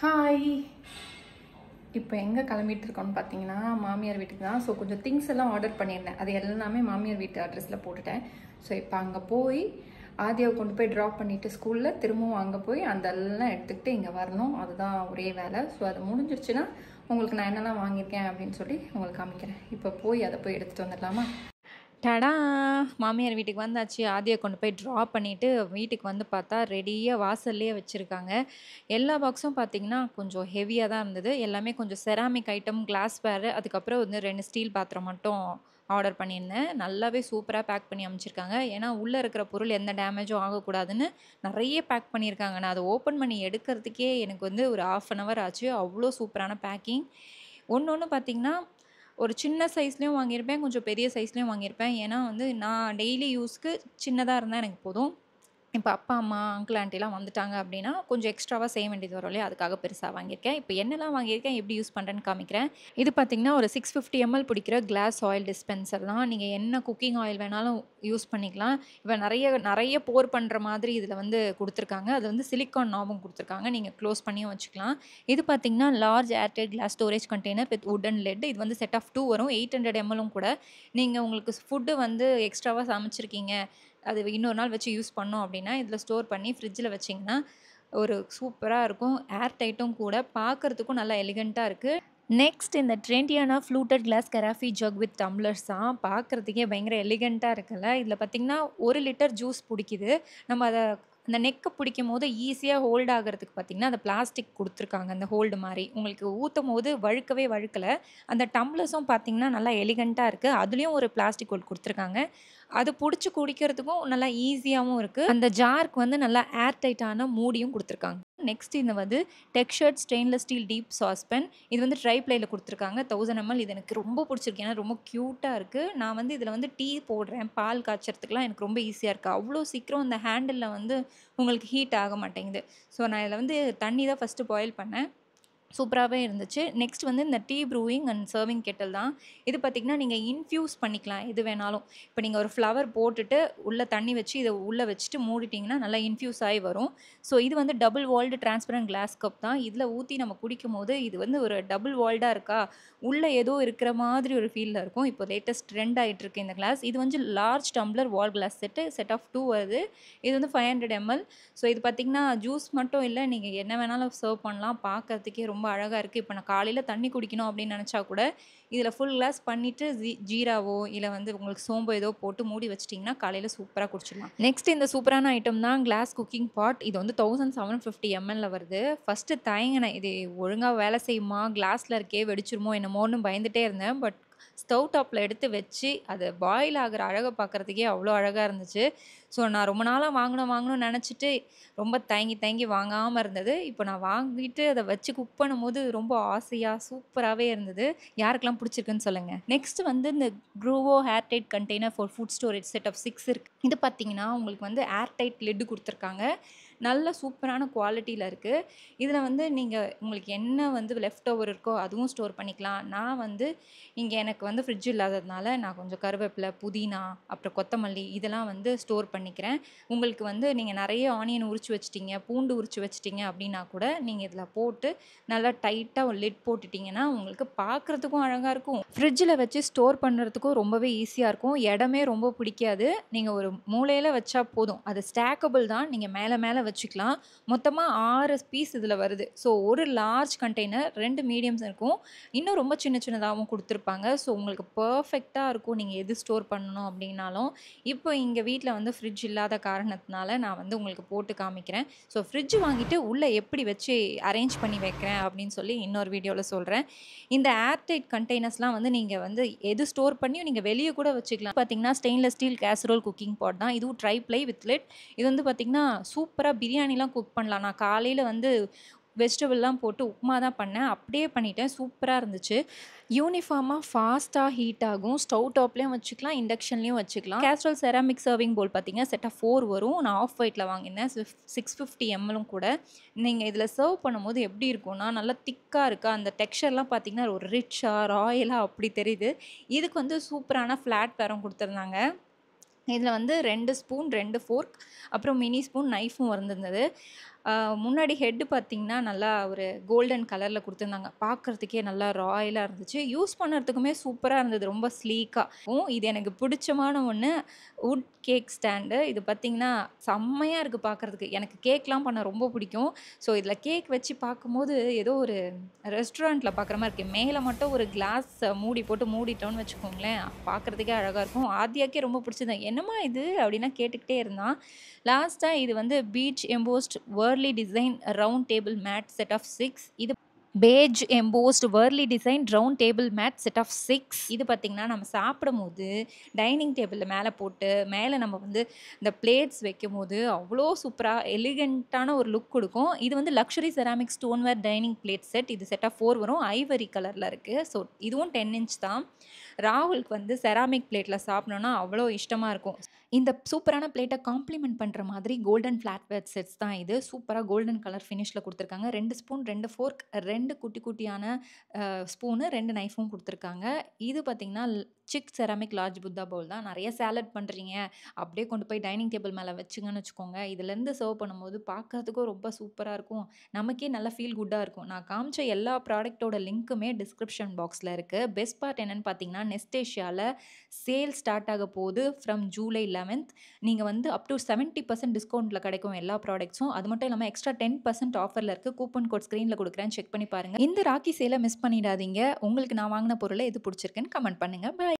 Hi. இப்போ எங்கே கிளம்பிட்டு இருக்கோம்னு பார்த்தீங்கன்னா மாமியார் வீட்டுக்கு தான். ஸோ கொஞ்சம் திங்ஸ் எல்லாம் ஆர்டர் பண்ணியிருந்தேன். அது எல்லாமே மாமியார் வீட்டு அட்ரஸில் போட்டுட்டேன். ஸோ இப்போ அங்கே போய் ஆதியாவை கொண்டு போய் ட்ராப் பண்ணிவிட்டு ஸ்கூலில் திரும்பவும் அங்கே போய் அதெல்லாம் எடுத்துக்கிட்டு இங்கே வரணும். அதுதான் ஒரே வேலை. ஸோ அது முடிஞ்சிருச்சுன்னா உங்களுக்கு நான் என்னெல்லாம் வாங்கியிருக்கேன் அப்படின்னு சொல்லி உங்களுக்கு காமிக்கிறேன். இப்போ போய் அதை போய் எடுத்துகிட்டு வந்துடலாமா? டடா! மாமியார் வீட்டுக்கு வந்தாச்சு. ஆதியை கொண்டு போய் ட்ராப் பண்ணிவிட்டு வீட்டுக்கு வந்து பார்த்தா ரெடியாக வாசல்லையே வச்சுருக்காங்க. எல்லா பாக்ஸும் பார்த்திங்கன்னா கொஞ்சம் ஹெவியாக தான் இருந்தது. எல்லாமே கொஞ்சம் செராமிக் ஐட்டம், கிளாஸ்வேரு, அதுக்கப்புறம் வந்து 2 ஸ்டீல் பாத்திரம் மட்டும் ஆர்டர் பண்ணியிருந்தேன். நல்லாவே சூப்பராக பேக் பண்ணி அமைச்சிருக்காங்க. ஏன்னா உள்ளே இருக்கிற பொருள் எந்த டேமேஜும் ஆகக்கூடாதுன்னு நிறைய பேக் பண்ணியிருக்காங்க. நான் அதை ஓப்பன் பண்ணி எடுக்கிறதுக்கே எனக்கு வந்து ஒரு 1/2 அன் ஹவர் ஆச்சு. அவ்வளோ சூப்பரான பேக்கிங். ஒன்று பார்த்திங்கன்னா ஒரு சின்ன சைஸ்லேயும் வாங்கியிருப்பேன், கொஞ்சம் பெரிய சைஸ்லேயும் வாங்கியிருப்பேன். ஏன்னா வந்து நான் டெய்லி யூஸ்க்கு சின்னதாக இருந்தால் எனக்கு போதும். இப்போ அப்பா, அம்மா, அங்கிள், ஆண்டிலாம் வந்துட்டாங்க அப்படின்னா கொஞ்சம் எக்ஸ்ட்ராவாக செய்ய வேண்டியது வரும் இல்லையா? அதுக்காக பெருசாக வாங்கியிருக்கேன். இப்போ என்னெல்லாம் வாங்கியிருக்கேன், எப்படி யூஸ் பண்ணுறேன்னு காமிக்கிறேன். இது பார்த்திங்கன்னா ஒரு 650 ml பிடிக்கிற கிளாஸ் ஆயில் டிஸ்பென்சர் தான். நீங்கள் என்ன குக்கிங் ஆயில் வேணாலும் யூஸ் பண்ணிக்கலாம். இப்போ நிறைய போர் பண்ணுற மாதிரி இதில் வந்து கொடுத்துருக்காங்க. அது வந்து சிலிக்கான் நாபும் கொடுத்துருக்காங்க. நீங்கள் க்ளோஸ் பண்ணியும் வச்சுக்கலாம். இது பார்த்திங்கன்னா large airtight glass storage container with wooden lid. இது வந்து செட் ஆஃப் 2 வரும். 800 ml கூட. நீங்கள் உங்களுக்கு ஃபுட்டு வந்து எக்ஸ்ட்ராவாக சமைச்சிருக்கீங்க, அது இன்னொரு நாள் வச்சு யூஸ் பண்ணோம் அப்படின்னா இதில் ஸ்டோர் பண்ணி ஃப்ரிட்ஜில் வச்சிங்கன்னா ஒரு சூப்பராக இருக்கும். ஏர் டைட்டும் கூட, பார்க்குறதுக்கும் நல்லா எலிகண்ட்டாக இருக்குது. நெக்ஸ்ட் இந்த ட்ரெண்டியான fluted glass carafe jug with tumblers தான். பார்க்குறதுக்கே பயங்கர எலிகண்ட்டாக இருக்குல்ல. இதில் பார்த்திங்கன்னா 1 லிட்டர் ஜூஸ் பிடிக்குது. நம்ம அதை அந்த நெக்கை பிடிக்கும் போது ஈஸியாக ஹோல்ட் ஆகிறதுக்கு பார்த்திங்கன்னா அந்த பிளாஸ்டிக் கொடுத்துருக்காங்க, அந்த ஹோல்டு மாதிரி. உங்களுக்கு ஊற்றும் போது வழுக்கலை. அந்த டம்ளர்ஸும் பார்த்திங்கன்னா நல்லா எலிகண்ட்டாக இருக்குது. அதுலேயும் ஒரு பிளாஸ்டிக் ஹோல்ட் கொடுத்துருக்காங்க. அது பிடிச்சி குடிக்கிறதுக்கும் நல்லா ஈஸியாகவும் இருக்குது. அந்த ஜாருக்கு வந்து நல்லா ஏர் டைட்டான மூடியும் கொடுத்துருக்காங்க. நெக்ஸ்ட் இந்த வந்து டெக்ஸ்சர்ட் ஸ்டெயின்லெஸ் ஸ்டீல் டீப் சாஸ்பேன். இது வந்து ட்ரை ப்ளையில் கொடுத்துருக்காங்க. 1000 ml. இது எனக்கு ரொம்ப பிடிச்சிருக்கு. ஏன்னா ரொம்ப க்யூட்டாக இருக்குது. நான் வந்து இதில் வந்து டீ போடுறேன், பால் காய்ச்சறதுக்குலாம் எனக்கு ரொம்ப ஈஸியாக இருக்குது. அவ்வளோ சீக்கிரம் இந்த ஹேண்டிலில் வந்து உங்களுக்கு ஹீட் ஆக மாட்டேங்குது. ஸோ நான் இதில் வந்து தண்ணி தான் ஃபஸ்ட்டு பாயில் பண்ணேன். சூப்பராகவே இருந்துச்சு. நெக்ஸ்ட் வந்து இந்த tea proving and serving Kettle தான். இது பார்த்திங்கன்னா நீங்கள் இன்ஃப்யூஸ் பண்ணிக்கலாம் எது வேணாலும். இப்போ நீங்கள் ஒரு ஃப்ளவர் போட்டுட்டு உள்ளே தண்ணி வச்சு இதை உள்ளே வச்சுட்டு மூடிட்டிங்கன்னா நல்லா இன்ஃப்யூஸ் ஆகி வரும். ஸோ இது வந்து double walled transparent class cup தான். இதில் ஊற்றி நம்ம குடிக்கும் போது இது வந்து ஒரு டபுள் வால்டாக இருக்கா, உள்ளே ஏதோ இருக்கிற மாதிரி ஒரு ஃபீலில் இருக்கும். இப்போ லேட்டஸ்ட் ட்ரெண்ட் ஆகிட்டுருக்கு இந்த கிளாஸ். இது வந்து large tumbler wall glass set of 2 வருது. இது வந்து 500 ml. ஸோ இது பார்த்திங்கன்னா ஜூஸ் மட்டும் இல்லை, நீங்கள் என்ன வேணாலும் சர்வ் பண்ணலாம். பார்க்கறதுக்கே ரொம்ப அழகாக இருக்குது. இப்போ நான் காலையில் தண்ணி குடிக்கணும் அப்படின்னு நினச்சா கூட இதில் ஃபுல் கிளாஸ் பண்ணிவிட்டு ஜீராவோ இல்லை வந்து உங்களுக்கு சோம்போ ஏதோ போட்டு மூடி வச்சிட்டிங்கன்னா காலையில் சூப்பராக குடிச்சிடலாம். நெக்ஸ்ட் இந்த சூப்பரான ஐட்டம் தான் கிளாஸ் குக்கிங் பாட். இது வந்து 1750 ml வருது. ஃபஸ்ட்டு தயங்கினேன், இது ஒழுங்காக வேலை செய்யுமா, கிளாஸில் இருக்கே வெடிச்சிருமோ என்னமோன்னு பயந்துகிட்டே இருந்தேன். பட் ஸ்டவ் டாப்பில் எடுத்து வச்சு அது பாயில் ஆகிற அழகை பார்க்குறதுக்கே அவ்வளோ அழகாக இருந்துச்சு. ஸோ நான் ரொம்ப நாளாக வாங்கணும்னு நினச்சிட்டு ரொம்ப தயங்கி வாங்காமல் இருந்தது. இப்போ நான் வாங்கிட்டு அதை வச்சு குக் பண்ணும்போது ரொம்ப ஆசையாக சூப்பராகவே இருந்தது. யாருக்கெல்லாம் பிடிச்சிருக்குன்னு சொல்லுங்கள். நெக்ஸ்ட் வந்து இந்த க்ரூவோ air tight container for food storage set of 6 இருக்குது. இது பார்த்திங்கன்னா உங்களுக்கு வந்து ஏர் டைட் லிட்டு கொடுத்துருக்காங்க. நல்ல சூப்பரான குவாலிட்டியில் இருக்குது. இதில் வந்து நீங்கள் உங்களுக்கு என்ன வந்து லெஃப்ட் ஓவர் இருக்கோ அதுவும் ஸ்டோர் பண்ணிக்கலாம். நான் வந்து இங்கே எனக்கு வந்து ஃப்ரிட்ஜ் இல்லாததுனால நான் கொஞ்சம் கருவேப்பிலை, புதினா, அப்புறம் கொத்தமல்லி இதெல்லாம் வந்து ஸ்டோர் பண்ணிக்கிறேன். உங்களுக்கு வந்து நீங்கள் நிறைய ஆனியன் உரிச்சு வச்சிட்டிங்க, பூண்டு உரிச்சு வச்சிட்டிங்க அப்படின்னா கூட நீங்கள் இதில் போட்டு நல்லா டைட்டாக ஒரு லிட் போட்டுட்டிங்கன்னா உங்களுக்கு பார்க்குறதுக்கும் அழகாக இருக்கும். ஃப்ரிட்ஜில் வச்சு ஸ்டோர் பண்ணுறதுக்கும் ரொம்பவே ஈஸியாக இருக்கும். இடமே ரொம்ப பிடிக்காது. நீங்கள் ஒரு மூலையில் வச்சா போதும். அது ஸ்டாக்கபிள் தான். நீங்கள் மேலே வச்சுக்கலாம். மொத்தமாக 6 பீஸ் இதில் வருது. ஸோ ஒரு லார்ஜ் கண்டெய்னர், 2 மீடியம்ஸ் இருக்கும், இன்னும் ரொம்ப சின்னதாகவும் கொடுத்துருப்பாங்க. ஸோ உங்களுக்கு பர்ஃபெக்டாக இருக்கும் நீங்கள் எது ஸ்டோர் பண்ணணும் அப்படின்னாலும். இப்போ இங்கே வீட்டில் வந்து ஃப்ரிட்ஜ் இல்லாத காரணத்தினால நான் வந்து உங்களுக்கு போட்டு காமிக்கிறேன். ஸோ ஃப்ரிட்ஜ் வாங்கிட்டு உள்ளே எப்படி வச்சு அரேஞ்ச் பண்ணி வைக்கிறேன் அப்படின்னு சொல்லி இன்னொரு வீடியோவில் சொல்கிறேன். இந்த ஏர்டைட் கண்டெய்னர்ஸ்லாம் வந்து நீங்கள் வந்து எது ஸ்டோர் பண்ணியும் நீங்கள் வெளியே கூட வச்சுக்கலாம். பார்த்திங்கன்னா ஸ்டெயின்லெஸ் ஸ்டீல் கேசரோல் குக்கிங் பாட் தான். இதுவும் ட்ரை ப்ளை வித் லிட். இது வந்து பார்த்திங்கன்னா சூப்பராக பிரியாணிலாம் குக் பண்ணலாம். நான் காலையில் வந்து வெஜிடபிள்லாம் போட்டு உப்புமா தான் பண்ணேன். அப்படியே பண்ணிட்டேன். சூப்பராக இருந்துச்சு. யூனிஃபார்மாக ஃபாஸ்ட்டாக ஹீட் ஆகும். ஸ்டவ் டாப்லேயும் வச்சுக்கலாம், இண்டக்ஷன்லேயும் வச்சுக்கலாம். கேஸ்ட்ரோல் செராமிக் சர்விங் போல் பார்த்தீங்கன்னா செட் ஆஃப் 4 வரும். நான் ஆஃப் ஒயிட்டில் வாங்கினேன். 650 ml கூட. நீங்கள் இதில் சர்வ் பண்ணும்போது எப்படி இருக்கும்னா நல்லா திக்காக இருக்கா, அந்த டெக்ஸ்சர்லாம் பார்த்தீங்கன்னா ஒரு ரிச்சாக ராயலாக அப்படி தெரியுது. இதுக்கு வந்து சூப்பரான ஃப்ளாட் பேரும் கொடுத்துருந்தாங்க. இதில் வந்து 2 ஸ்பூன், 2 ஃபோர்க், அப்புறம் மினி ஸ்பூன், நைஃபும் வந்திருந்தது. முன்னாடி ஹெட் பார்த்தீங்கன்னா, நல்லா ஒரு கோல்டன் கலர்ல குடுத்துருந்தாங்க. பார்க்கறதுக்கே நல்லா ராயலா இருந்துச்சு. யூஸ் பண்ணறதுக்குமே சூப்பரா இருந்தது. ரொம்ப ஸ்லீக்கா. இது எனக்கு பிடிச்சமான ஒண்ணு. Would cake stand. இது பார்த்தீங்கன்னா, செம்மையா இருக்கு பார்க்கறதுக்கு. எனக்கு கேக்லாம் பண்ண ரொம்ப பிடிக்கும். ஸோ, இதில கேக் வச்சு பார்க்கும்போது, ஏதோ ஒரு ரெஸ்டாரண்ட்ல பார்க்குற மாரி இருக்கு. மேல மட்டும் ஒரு கிளாஸ் மூடி போட்டு மூடிட்டோம்னு வச்சுக்கோங்களேன், பார்க்கறதுக்கே அழகா இருக்கும். ஆதியாக்கே ரொம்ப பிடிச்சது. "என்னம்மா இது?" அப்படின்னா கேட்டுக்கிட்டே இருந்தான். லாஸ்ட்டா இது வந்து peach embossed whirly design round table mat set of 6. இது beige embossed whirly design round table mat set of 6. இது பார்த்தீங்கன்னா, நம்ம சாப்பிடும்போது டைனிங் டேபிள்ல மேல போட்டு, மேல நம்ம வந்து இந்த பிளேட்ஸ் வைக்கும்போது, அவ்வளோ சூப்பரா எலிகன்ட்டான ஒரு லுக் குடுக்கும். இது வந்து luxury ceramic stoneware dining plate set. இது செட் ஆஃப் 4 வரும். ஐவரி கலர்ல இருக்கு. ஸோ, இதுவும் 10 இன்ச் தான். ராகுலுக்கு வந்து செராமிக் பிளேட்ல சாப்பிடணும்னா அவ்வளோ இஷ்டமா இருக்கும். இந்த சூப்பரான பிளேட்ட காம்ப்ளிமெண்ட் பண்ற மாதிரி கோல்டன் ஃபிளாட்வேர் செட்ஸ் தான் இது. சூப்பரா கோல்டன் கலர் ஃபினிஷ்ல குடுத்துருக்காங்க. 2 ஸ்பூன், 2 ஃபோர்க், 2 குட்டி குட்டியான ஸ்பூனு, 2 நைஃபும் குடுத்துருக்காங்க. இது பார்த்தீங்கன்னா, chic ceramic large Buddha bowl தான். நெறைய சாலட் பண்றீங்க, அப்படியே கொண்டு போய் டைனிங் டேபிள் மேல வச்சீங்கன்னு வச்சுக்கோங்க, இதுலேருந்து சர்வ் பண்ணும்போது பார்க்கறதுக்கும் ரொம்ப சூப்பரா இருக்கும். நமக்கே நல்லா ஃபீல் குட்டா இருக்கும். நான் காமிச்ச எல்லா ப்ராடக்ட்டோட லிங்க்குமே டிஸ்கிரிப்ஷன் பாக்ஸ்ல இருக்கு. பெஸ்ட் பார்ட் என்னன்னு பார்த்தீங்கன்னா, நெஸ்டேஷியால சேல் ஸ்டார்ட் ஆக போகுது ஃப்ரம் ஜூலை 11th. நீங்க வந்து அப் டூ 70% டிஸ்கவுண்ட்ல கிடைக்கும் எல்லா ப்ராடக்ட்ஸும். அது மட்டும் இல்லாம எக்ஸ்ட்ரா 10% ஆஃபர்ல இருக்கு. கூப்பன் கோட் ஸ்க்ரீன்ல குடுக்குறேன். செக் பண்ணி பாருங்க. இந்த ராக்கி சேல மிஸ் பண்ணிடாதீங்க. உங்களுக்கு நான் வாங்குன பொருள்ல எது புடிச்சிருக்குன்னு கமெண்ட் பண்ணுங்க. பாய்.